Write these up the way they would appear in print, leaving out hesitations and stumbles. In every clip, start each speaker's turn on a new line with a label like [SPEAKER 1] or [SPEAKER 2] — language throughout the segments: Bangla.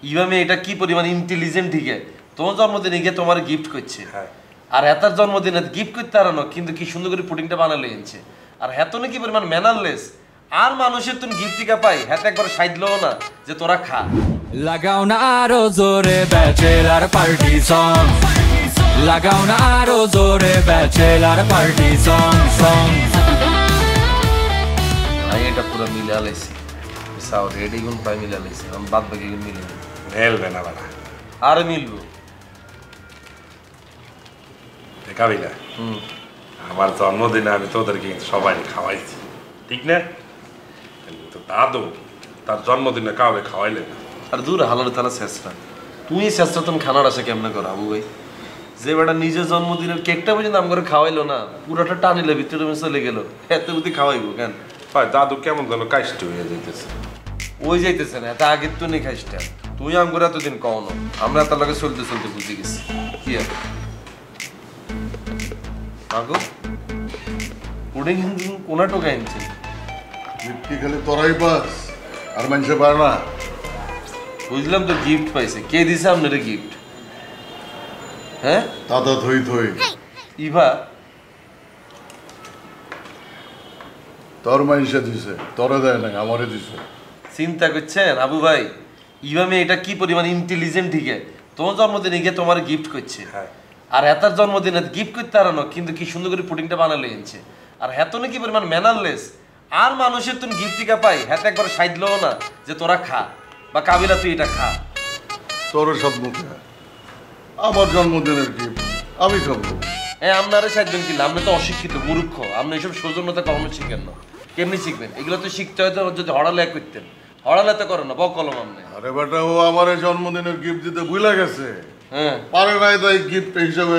[SPEAKER 1] ইভামে এটা কি পরিমাণ ইন্টেলিজেন্ট ঠিকে তোমার জন্মদিনে গিয়ে তোমার গিফট করছে আর এতার জন্মদিনে গিফট করতে আর না কিন্তু কি সুন্দর করে পুডিংটা বানালে এনেছে আর হেতনে কি পরিমাণ ম্যানারলেস আর মানুষের তুমি গিফট টিকা পাই হেতে একবার সাইডলো না যে তোরা খা
[SPEAKER 2] লাগাও না আরো জোরে ব্যাচেলার পার্টি সং লাগাও না আরো জোরে ব্যাচেলার পার্টি সং সং
[SPEAKER 1] আমি এটা পুরো মিলে আলাইছি সাও রেডি গুণ পাই মিলে আলাইছি আমি বাদ বাকি গুণ মিলে
[SPEAKER 3] মেলবে না বানা
[SPEAKER 1] আর মিলবো
[SPEAKER 3] দেখাবি না আমার জন্মদিনে আমি তোদেরকে সবাই খাওয়াইছি ঠিক না তো দাদু তার জন্মদিনে কাউকে খাওয়াইলে না
[SPEAKER 1] আর দূর হালার তালা চেষ্টা তুই চেষ্টা তুমি খানার আসে কেমনে কর আবু ভাই যে বেটা নিজের জন্মদিনের কেকটা পর্যন্ত আম করে খাওয়াইলো না পুরোটা টানিলে ভিতরে চলে গেল এত বুদ্ধি খাওয়াইবো কেন
[SPEAKER 3] ভাই দাদু কেমন যেন কাষ্ট হয়ে যাইতেছে
[SPEAKER 1] ওই যাইতেছে না এটা আগের তো নেই খাইসটা তুই আম করে এতদিন কওনো আমরা তার লগে চলতে চলতে বুঝে গেছি কি আর আগো পুডিং কোনা টোকা আনছে
[SPEAKER 4] গিফট খালি তোরাই পাস আর মানুষে পায় না
[SPEAKER 1] বুঝলাম তো গিফট পাইছে কে দিছে আপনার গিফট হ্যাঁ
[SPEAKER 4] দাদা থই থই
[SPEAKER 1] ইভা
[SPEAKER 4] তোর মানুষে দিছে তোরে দেয় না আমারে দিছে
[SPEAKER 1] চিন্তা করছেন আবু ভাই ইভামে এটা কি পরিমাণ ইন্টেলিজেন্ট ঠিকে তোমার জন্মদিনে গিয়ে তোমার গিফট করছে আর এতার জন্মদিনে গিফট করতে আর না কিন্তু কি সুন্দর করে পুডিংটা বানালে এনেছে আর হেতনে কি পরিমাণ ম্যানারলেস আর মানুষের তুমি গিফট টিকা পাই হেতে একবার সাইডলো না যে তোরা খা বা কাবিলা তুই এটা খা
[SPEAKER 4] তোর সব মুখে আমার জন্মদিনের গিফট আমি খাবো
[SPEAKER 1] হ্যাঁ আপনারা সাইডবেন কিনা আপনি তো অশিক্ষিত মূর্খ আপনি এইসব সৌজন্যতা কখনো শিখেন না কেমনি শিখবেন এগুলো তো শিখতে হয়তো যদি হড়ালেখা করতেন হড়ালেখা করেন না বকলম আপনি
[SPEAKER 4] আরে বেটা ও আমার জন্মদিনের গিফট দিতে ভুলে গেছে
[SPEAKER 1] হ্যাঁ
[SPEAKER 4] পারে নাই তাই গিফট হিসেবে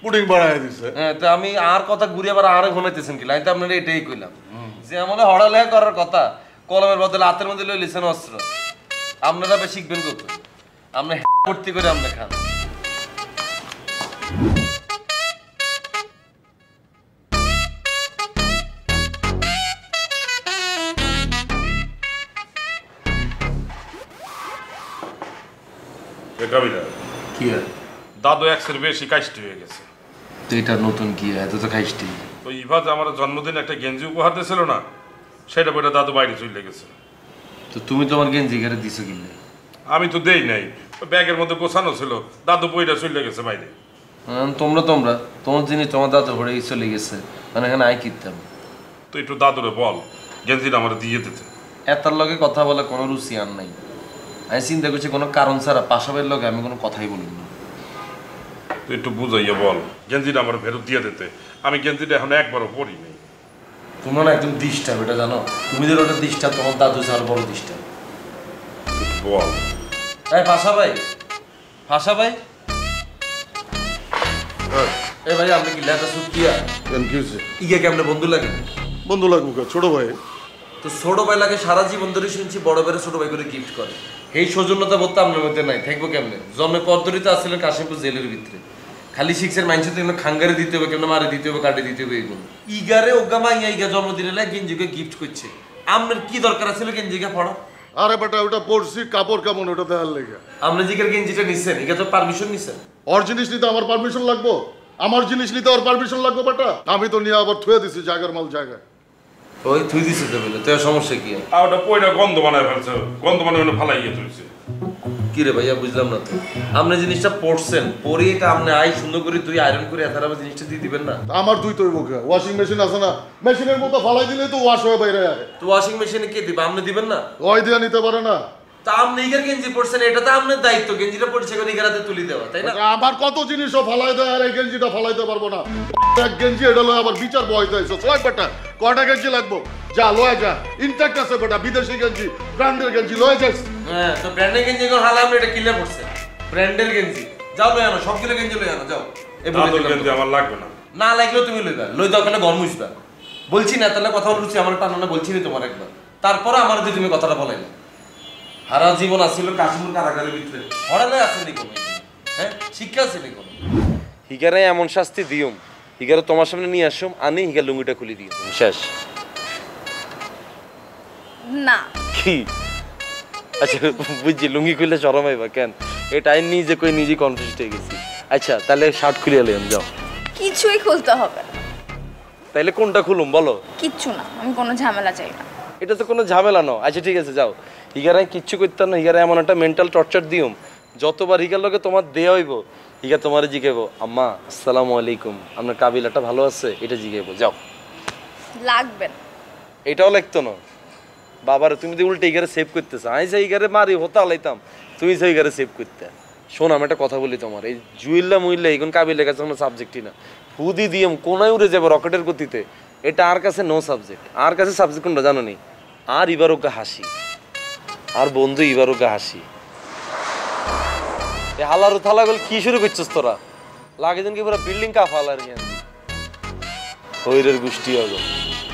[SPEAKER 4] পুডিং বাড়ায় দিছে
[SPEAKER 1] হ্যাঁ তো আমি আর কথা ঘুরে আবার আরে ঘুমাইতেছেন কি আমি তো আপনারা এটাই কইলাম যে আমাদের হড়ালেখা করার কথা কলমের বদলে হাতের মধ্যে লই লিছেন অস্ত্র আপনারা আবার শিখবেন কত আপনি ভর্তি করে আপনি খান
[SPEAKER 3] দেখাবি না
[SPEAKER 1] কি আর
[SPEAKER 3] দাদু একশের বেশি কাষ্ট হয়ে গেছে
[SPEAKER 1] তো এটা নতুন কি এত তো খাইসটি
[SPEAKER 3] তো ইভা যে আমার জন্মদিনে একটা গেঞ্জি উপহার দিয়েছিল না সেটা বইটা দাদু বাইরে চলে গেছে
[SPEAKER 1] তো তুমি তোমার গেঞ্জি ঘরে দিছো কিনলে
[SPEAKER 3] আমি তো দেই নাই ব্যাগের মধ্যে গোছানো ছিল দাদু বইটা চলে গেছে বাইরে
[SPEAKER 1] তোমরা তোমার জিনিস তোমার দাদু ঘরে চলে গেছে মানে এখানে আই কিনতাম
[SPEAKER 3] তো একটু দাদুরে বল গেঞ্জিটা আমার দিয়ে দিতে
[SPEAKER 1] এতার লগে কথা বলে কোনো রুচি আর নাই আমি চিন্তা করছি কোনো কারণ ছাড়া পাশাবের লগে আমি কোনো কথাই বলি না
[SPEAKER 3] তুই একটু বুঝাইয়া বল গেঞ্জিটা আমার ফেরত দিয়ে দিতে আমি গেঞ্জিটা এখন একবারও পরি নাই
[SPEAKER 1] তোমার না একদম ডিস্টার্ব এটা জানো তুমি যে ওটা ডিস্টার্ব তোমার দাদু ছাড়া বড় ডিস্টার্ব
[SPEAKER 3] বল
[SPEAKER 1] এই ফাঁসা ভাই এ ভাই আপনি কি লেটা সুট কিয়া
[SPEAKER 4] কেন কি হয়েছে
[SPEAKER 1] ইগে কেমনে বন্ধু লাগে
[SPEAKER 4] বন্ধু লাগবো ছোট ভাই
[SPEAKER 1] তো ছোট ভাই লাগে সারা জীবন ধরে শুনছি বড় ভাইয়ের ছোট ভাই করে গিফট করে এই সৌজন্যতা বোধ আপনার মধ্যে নাই থাকবো কেমনে জন্মের পদ্ধতিতে আসছিলেন কাশিমপুর জেলের ভিতরে খালি শিখছেন মানুষের তো খাঙ্গারে দিতে হবে কেমন মারে দিতে হবে কাটে দিতে হবে এইগুলো ইগারে ওগা মাইয়া ইগা জন্মদিনে লাগে গেঞ্জিকে গিফট করছে আপনার কি দরকার ছিল গেঞ্জিকে পড়া
[SPEAKER 4] আরে বেটা ওটা পড়ছি কাপড় কেমন ওটা দেখার লেগে
[SPEAKER 1] আপনি জিগের গেঞ্জিটা নিছেন ইগা তো পারমিশন নিছেন
[SPEAKER 4] ওর জিনিস নিতে আমার পারমিশন লাগবো আমার জিনিস নিতে ওর পারমিশন লাগবে বেটা আমি তো নিয়ে আবার থুয়ে দিছি জায়গার মাল জায়গায়
[SPEAKER 1] ওই তুই দিছে তো বলে তো সমস্যা কি
[SPEAKER 3] আর ওটা পয়টা গন্ধ বানায় ফেলছে গন্ধ বানায় ফালাইয়ে তুলছে
[SPEAKER 1] কি রে ভাইয়া বুঝলাম না তো আপনি জিনিসটা পড়ছেন পরে এটা আপনি আই সুন্দর করে তুই আয়রন করে এত আবার জিনিসটা দিয়ে দিবেন না
[SPEAKER 4] আমার দুই তৈব ওয়াশিং মেশিন আছে না মেশিনের মতো ফালাই দিলে তো ওয়াশ হয়ে বাইরে আয়
[SPEAKER 1] তো ওয়াশিং মেশিনে কে দিবে আপনি দিবেন না
[SPEAKER 4] ওই দিয়ে নিতে পারে না
[SPEAKER 1] তা আপনি ইগার গেঞ্জি পড়ছেন এটা তো আপনার দায়িত্ব গেঞ্জিটা পড়ছে করে ইগারাতে তুলি দেওয়া তাই না
[SPEAKER 4] আমার কত জিনিসও ফালাই দেয় আর এই গেঞ্জিটা ফালাইতে পারবো না এক গেঞ্জি এটা লয় আবার বিচার বয় দিয়েছে ছয় বেটা কয়টা গেঞ্জি লাগবো যা লয় যা ইনট্যাক্ট আছে বেটা বিদেশি গেঞ্জি ব্র্যান্ডের গেঞ্জি লয় যাস
[SPEAKER 1] হ্যাঁ তো ব্র্যান্ডের গেঞ্জি কোন হালা আপনি এটা কিলে পড়ছে ব্র্যান্ডের গেঞ্জি যাও লয় আনো সবগুলো গেঞ্জি লয় আনো যাও এই বলে
[SPEAKER 3] দাদুর গেঞ্জি আমার লাগবে না
[SPEAKER 1] না লাগলেও তুমি লইবা লই দাও কেন গরম হইবা বলছি না তাহলে কথা বলছি আমার টানো না বলছি না তোমার একবার তারপরে আমার যে তুমি কথাটা বলাই না সারা জীবন আসছিল কাশ্মীর কারাগারের ভিতরে হড়ালে আসেনি কোনো হ্যাঁ শিক্ষা আসেনি কোনো হিগারে এমন শাস্তি দিও হিগারে তোমার সামনে নিয়ে আসুম আনি হিগার লুঙ্গিটা খুলে দিও শেষ
[SPEAKER 5] না
[SPEAKER 1] কি আচ্ছা বুঝছি, লুঙ্গি খুললে শরম হইবা কেন? এটা আমি নিজে কই নিজে কনফিউজ হয়ে গেছি। আচ্ছা তাহলে শার্ট খুলে এলাম, যাও।
[SPEAKER 5] কিছুই খুলতে হবে না।
[SPEAKER 1] তাইলে কোনটা খুলুম বলো?
[SPEAKER 5] কিচ্ছু না, আমি কোনো ঝামেলা চাই না।
[SPEAKER 1] এটা তো কোনো ঝামেলা নয়। আচ্ছা ঠিক আছে যাও। হিগারায় কিচ্ছু করতাম না, হিগারায় এমন একটা মেন্টাল টর্চার দিও, যতবার হিগার লগে তোমার দেয়া হইব হিগা তোমার জিগাইব, আম্মা আসসালামু আলাইকুম, আপনার কাবিলাটা ভালো আছে, এটা জিগাইব। যাও।
[SPEAKER 5] লাগবে না।
[SPEAKER 1] এটাও লাগতো না বাবারে, তুমি তো উল্টে হিগারে সেভ করতেছ। আমি যে হিগারে মারি হতে আলাইতাম, তুমি যে হিগারে সেভ করতে। শোন আমি একটা কথা বলি তোমার, এই জুইল্লা মুইল্লা এখন কাবিলের কাছে কোনো সাবজেক্টই না। হুদি দিয়েম কোনায় উড়ে যাবে রকেটের গতিতে, এটা আর কাছে নো সাবজেক্ট। আর কাছে সাবজেক্ট কোনটা জানো নি? আর এবার ওকে হাসি, আর বন্ধু এবার ওকে হাসি। এ হালারু থালাগুলো কি শুরু করছিস তোরা? লাগে যেন কি পুরো বিল্ডিং কাপ হালার জ্ঞান হইরের গোষ্ঠী হবে।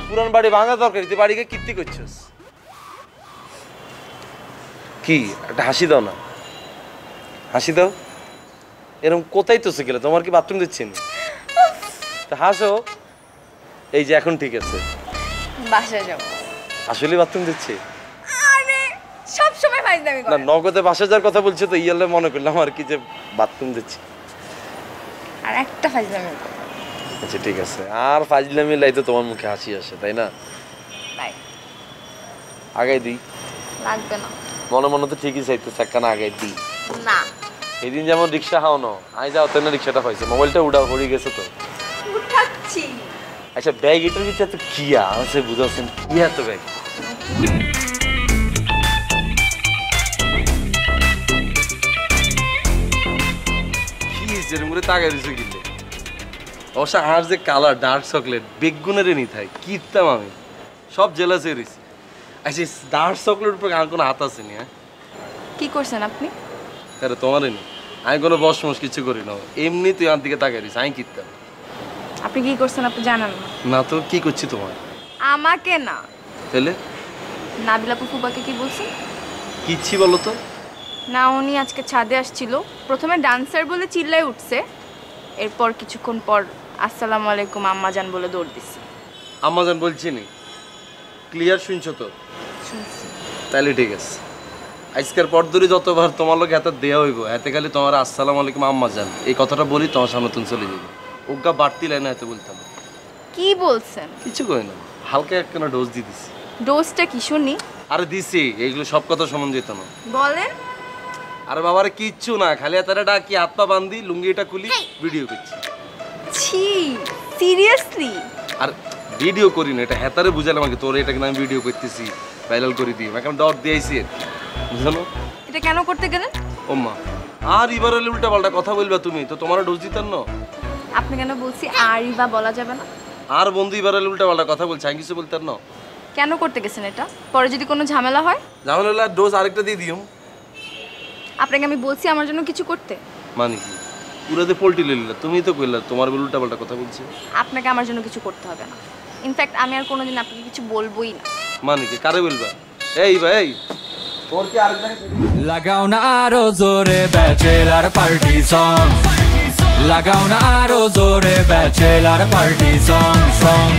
[SPEAKER 1] পুরান বাড়ি ভাঙা দরকার, তুই বাড়িকে কীর্তি করছিস কি? একটা হাসি দাও না, হাসি দাও। এরকম কোথায় তো গেলে, তোমার কি বাথরুম দিচ্ছেন? হাসো। এই যে এখন ঠিক আছে,
[SPEAKER 5] বাসায় যাব।
[SPEAKER 1] আসলে বাথরুম দিচ্ছে?
[SPEAKER 5] আরে সব সময় ফাইজলামি
[SPEAKER 1] না,
[SPEAKER 5] করে।
[SPEAKER 1] নগদে বাসা যাওয়ার কথা বলছে তো ইয়ালে মনে করলাম আর কি যে বাথরুম দিচ্ছে।
[SPEAKER 5] আর একটা ফাইজলামি করে।
[SPEAKER 1] আচ্ছা ঠিক আছে, আর ফাজলামি লাই তো তোমার মুখে হাসি আসে, তাই না?
[SPEAKER 5] তাই
[SPEAKER 1] আগাই দিই।
[SPEAKER 5] লাগবে না।
[SPEAKER 1] মনে মনে তো ঠিকই চাইতেছে, একখানা আগাই দিই।
[SPEAKER 5] না
[SPEAKER 1] এদিন যেমন রিক্সা হাওনো, আমি যাও তো না, রিক্সাটা পাইছে, মোবাইলটা উড়া পড়ে গেছে তো।
[SPEAKER 5] উঠাচ্ছি।
[SPEAKER 1] আচ্ছা ব্যাগ এটার ভিতরে তো কি আছে বুঝাচ্ছেন? কি এত ব্যাগ? কি যেরকম করে তাকাই দিছো কিনলে? অবশ্য আর যে কালার ডার্ক চকলেট বেগুনের নি থাই কিনতাম আমি, সব জেলাসে রয়েছি। আচ্ছা ডার্ক চকলেট উপরে আর কোনো হাত আছে নি? হ্যাঁ
[SPEAKER 5] কি করছেন আপনি?
[SPEAKER 1] তাহলে তোমারই নি, আমি কোনো বসমস কিছু করি না, এমনি তুই আমার দিকে তাকাই দিস, আমি কিনতাম।
[SPEAKER 5] আপনি কি করছেন আপনি জানেন না?
[SPEAKER 1] না তো কি করছি তোমার?
[SPEAKER 5] আমাকে না,
[SPEAKER 1] তাহলে
[SPEAKER 5] নাবিলা ফুফুবাকে কি বলছেন?
[SPEAKER 1] কিচ্ছি বলো তো।
[SPEAKER 5] না উনি আজকে ছাদে আসছিল, প্রথমে ডান্সার বলে চিল্লায় উঠছে, এরপর কিছুক্ষণ পর আসসালামু আলাইকুম আম্মাজান বলে দৌড় দিচ্ছে।
[SPEAKER 1] আম্মাজান বলছি নি? ক্লিয়ার শুনছো তো?
[SPEAKER 5] শুনছি।
[SPEAKER 1] তাহলে ঠিক আছে, আজকের পর ধরে যতবার তোমার লোক এত দেওয়া হইব, এতে খালি তোমার আসসালামু আলাইকুম আম্মাজান এই কথাটা বলি, তোমার সামনে তুমি চলে যাবে। ওগা বাড়তি লাইনে এত বলতাম।
[SPEAKER 5] কি বলছেন?
[SPEAKER 1] কিছু কই না, হালকা একখানা ডোজ দিয়ে দিছি।
[SPEAKER 5] ডোজটা কি শুনি?
[SPEAKER 1] আরে দিছি, এইগুলো সব কথা সমান যেত না।
[SPEAKER 5] বলেন।
[SPEAKER 1] আরে বাবারে কিচ্ছু না, খালি এতারে ডাকি, হাত পা বান্ধি, লুঙ্গিটা খুলি, ভিডিও করছি।
[SPEAKER 5] ছি সিরিয়াসলি?
[SPEAKER 1] আর ভিডিও করি না, এটা হেতারে বুঝালাম আমাকে, তোর এটা কিন্তু আমি ভিডিও করতেছি, ভাইরাল করে দিই, এখন ডট দিয়েছি আর কি, বুঝলো?
[SPEAKER 5] এটা কেন করতে গেলেন?
[SPEAKER 1] ও মা, আর এবার হলে উল্টা পাল্টা কথা বলবা তুমি তো, তোমার ডোজ দিতেন না।
[SPEAKER 5] আপনি কেন বলছি আরই বা বলা যাবে না?
[SPEAKER 1] আর বন্ধু এবার হলে উল্টা পাল্টা কথা বলছে, আমি কিছু বলতেন না।
[SPEAKER 5] কেন করতে গেছেন এটা? পরে যদি কোনো ঝামেলা হয়?
[SPEAKER 1] ঝামেলা হলে ডোজ আরেকটা দিয়ে দিও।
[SPEAKER 5] আপনাকে আমি বলছি আমার জন্য কিছু করতে।
[SPEAKER 1] মানে কি পুরাতে পোল্টি লইলা? তুমি তো কইলা তোমার বলে উল্টা পাল্টা কথা বলছে।
[SPEAKER 5] আপনাকে আমার জন্য কিছু করতে হবে না, ইনফ্যাক্ট আমি আর কোনোদিন আপনাকে কিছু বলবোই না।
[SPEAKER 1] মানে কি কারে বলবা? এই ভাই তোর কি আরেক জায়গায়
[SPEAKER 2] লাগাও না আরো জোরে ব্যাচেলার পার্টি সং, লাগাও না আরো জোরে ব্যাচেলার পার্টি সং সং।